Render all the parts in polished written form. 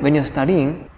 When you're studying,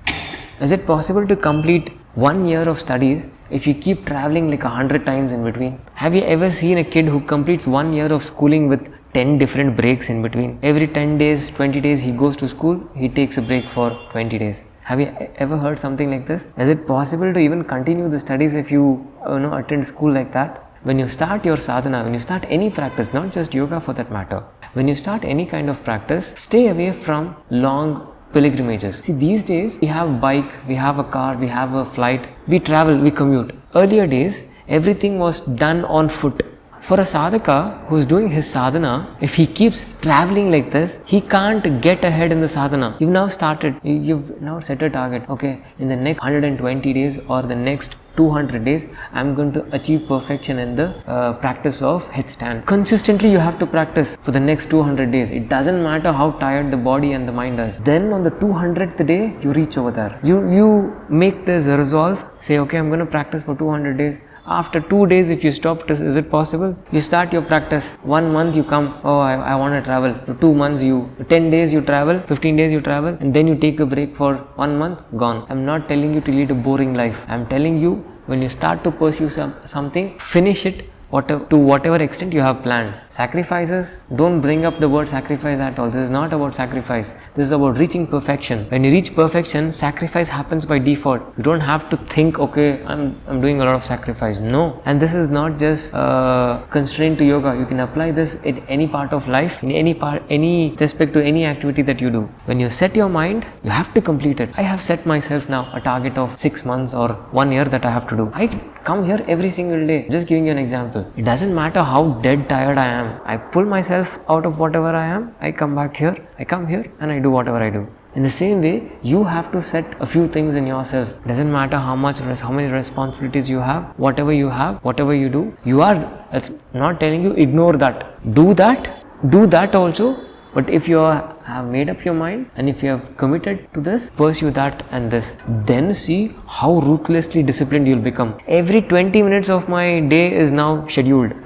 is it possible to complete 1 year of studies if you keep traveling like 100 times in between? Have you ever seen a kid who completes 1 year of schooling with 10 different breaks in between? Every 10 days, 20 days he goes to school, he takes a break for 20 days. Have you ever heard something like this? Is it possible to even continue the studies if you attend school like that? When you start your sadhana, when you start any practice, not just yoga for that matter, when you start any kind of practice, stay away from long pilgrimages. See, these days we have bike, we have a car, we have a flight, we travel, we commute. Earlier days, everything was done on foot. For a sadhaka who's doing his sadhana, if he keeps traveling like this, he can't get ahead in the sadhana. You've now started, you've now set a target. Okay, in the next 120 days or the next 200 days, I'm going to achieve perfection in the practice of headstand. Consistently you have to practice for the next 200 days. It doesn't matter how tired the body and the mind is. Then on the 200th day, you reach over there. You make this resolve, say, okay, I'm going to practice for 200 days. After 2 days, if you stop, is it possible? You start your practice. 1 month you come, I want to travel. 2 months 10 days you travel, 15 days you travel, and then you take a break for 1 month, gone. I'm not telling you to lead a boring life. I'm telling you, when you start to pursue something, finish it to whatever extent you have planned. Sacrifices, don't bring up the word sacrifice at all. This is not about sacrifice. This is about reaching perfection. When you reach perfection, sacrifice happens by default. You don't have to think, okay, I'm doing a lot of sacrifice. No. And this is not just constrained to yoga. You can apply this in any part of life, in any respect to any activity that you do. When you set your mind, you have to complete it. I have set myself now a target of 6 months or 1 year that I have to do. I come here every single day. Just giving you an example. It doesn't matter how dead tired I am. I pull myself out of whatever I am. I come back here. I come here and I do whatever I do. In the same way, you have to set a few things in yourself. Doesn't matter how many responsibilities you have, whatever you do, it's not telling you ignore that. Do that also. But if you have made up your mind and if you have committed to this, pursue that and this, then see how ruthlessly disciplined you'll become. Every 20 minutes of my day is now scheduled.